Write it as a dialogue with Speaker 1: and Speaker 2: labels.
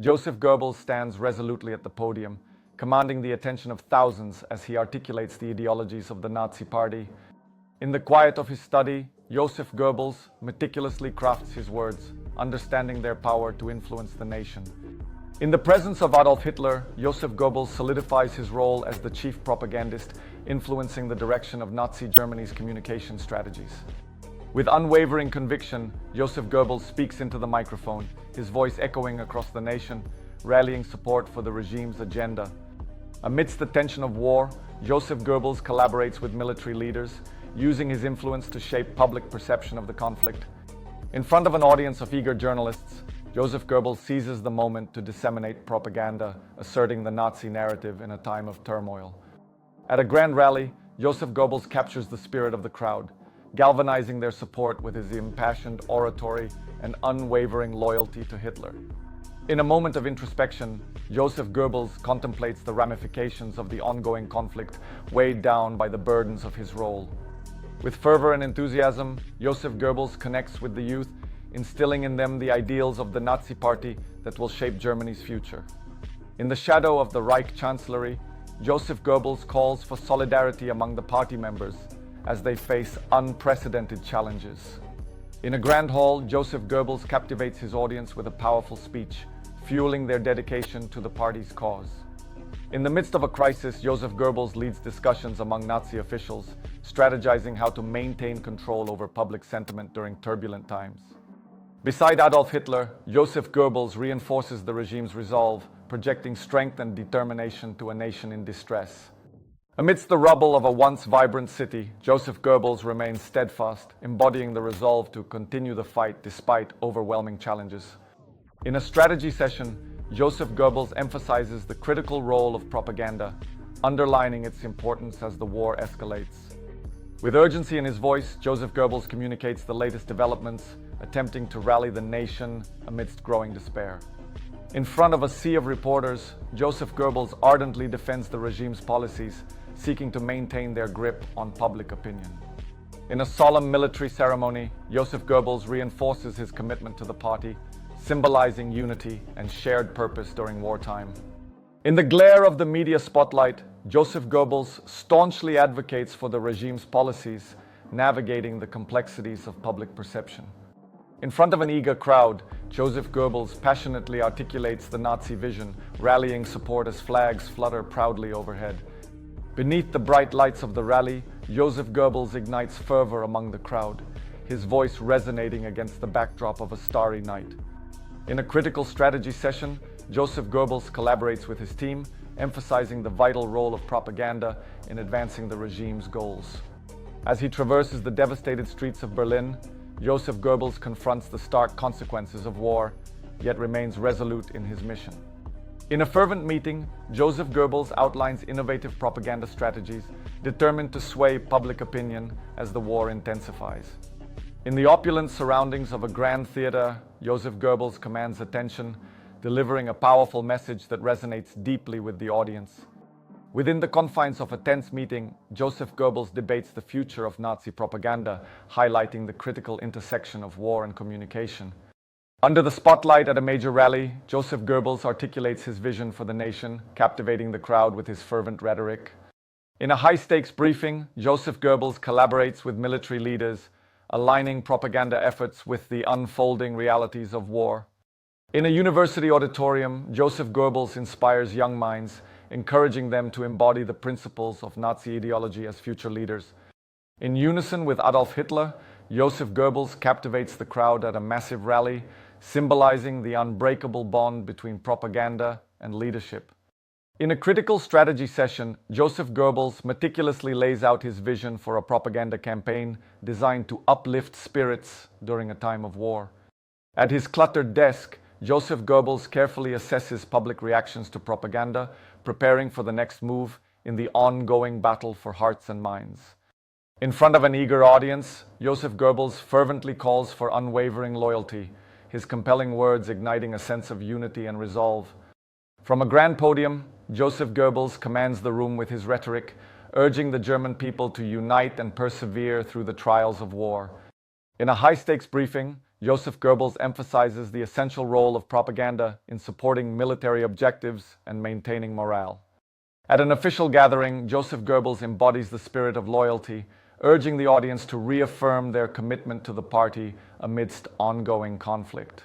Speaker 1: Joseph Goebbels stands resolutely at the podium, commanding the attention of thousands as he articulates the ideologies of the Nazi Party. In the quiet of his study, Joseph Goebbels meticulously crafts his words, understanding their power to influence the nation. In the presence of Adolf Hitler, Joseph Goebbels solidifies his role as the chief propagandist, influencing the direction of Nazi Germany's communication strategies. With unwavering conviction, Joseph Goebbels speaks into the microphone, his voice echoing across the nation, rallying support for the regime's agenda. Amidst the tension of war, Joseph Goebbels collaborates with military leaders, using his influence to shape public perception of the conflict. In front of an audience of eager journalists, Joseph Goebbels seizes the moment to disseminate propaganda, asserting the Nazi narrative in a time of turmoil. At a grand rally, Joseph Goebbels captures the spirit of the crowd, galvanizing their support with his impassioned oratory and unwavering loyalty to Hitler. In a moment of introspection, Joseph Goebbels contemplates the ramifications of the ongoing conflict, weighed down by the burdens of his role. With fervor and enthusiasm, Joseph Goebbels connects with the youth, instilling in them the ideals of the Nazi Party that will shape Germany's future. In the shadow of the Reich Chancellery, Joseph Goebbels calls for solidarity among the party members as they face unprecedented challenges. In a grand hall, Joseph Goebbels captivates his audience with a powerful speech, fueling their dedication to the party's cause. In the midst of a crisis, Joseph Goebbels leads discussions among Nazi officials, strategizing how to maintain control over public sentiment during turbulent times. Beside Adolf Hitler, Joseph Goebbels reinforces the regime's resolve, projecting strength and determination to a nation in distress. Amidst the rubble of a once vibrant city, Joseph Goebbels remains steadfast, embodying the resolve to continue the fight despite overwhelming challenges. In a strategy session, Joseph Goebbels emphasizes the critical role of propaganda, underlining its importance as the war escalates. With urgency in his voice, Joseph Goebbels communicates the latest developments, attempting to rally the nation amidst growing despair. In front of a sea of reporters, Joseph Goebbels ardently defends the regime's policies, seeking to maintain their grip on public opinion. In a solemn military ceremony, Joseph Goebbels reinforces his commitment to the party, symbolizing unity and shared purpose during wartime. In the glare of the media spotlight, Joseph Goebbels staunchly advocates for the regime's policies, navigating the complexities of public perception. In front of an eager crowd, Joseph Goebbels passionately articulates the Nazi vision, rallying support as flags flutter proudly overhead. Beneath the bright lights of the rally, Joseph Goebbels ignites fervor among the crowd, his voice resonating against the backdrop of a starry night. In a critical strategy session, Joseph Goebbels collaborates with his team, emphasizing the vital role of propaganda in advancing the regime's goals. As he traverses the devastated streets of Berlin, Joseph Goebbels confronts the stark consequences of war, yet remains resolute in his mission. In a fervent meeting, Joseph Goebbels outlines innovative propaganda strategies, determined to sway public opinion as the war intensifies. In the opulent surroundings of a grand theater, Joseph Goebbels commands attention, delivering a powerful message that resonates deeply with the audience. Within the confines of a tense meeting, Joseph Goebbels debates the future of Nazi propaganda, highlighting the critical intersection of war and communication. Under the spotlight at a major rally, Joseph Goebbels articulates his vision for the nation, captivating the crowd with his fervent rhetoric. In a high-stakes briefing, Joseph Goebbels collaborates with military leaders, aligning propaganda efforts with the unfolding realities of war. In a university auditorium, Joseph Goebbels inspires young minds, encouraging them to embody the principles of Nazi ideology as future leaders. In unison with Adolf Hitler, Joseph Goebbels captivates the crowd at a massive rally, symbolizing the unbreakable bond between propaganda and leadership. In a critical strategy session, Joseph Goebbels meticulously lays out his vision for a propaganda campaign designed to uplift spirits during a time of war. At his cluttered desk, Joseph Goebbels carefully assesses public reactions to propaganda, preparing for the next move in the ongoing battle for hearts and minds. In front of an eager audience, Joseph Goebbels fervently calls for unwavering loyalty, his compelling words igniting a sense of unity and resolve. From a grand podium, Joseph Goebbels commands the room with his rhetoric, urging the German people to unite and persevere through the trials of war. In a high-stakes briefing, Joseph Goebbels emphasizes the essential role of propaganda in supporting military objectives and maintaining morale. At an official gathering, Joseph Goebbels embodies the spirit of loyalty, urging the audience to reaffirm their commitment to the party amidst ongoing conflict.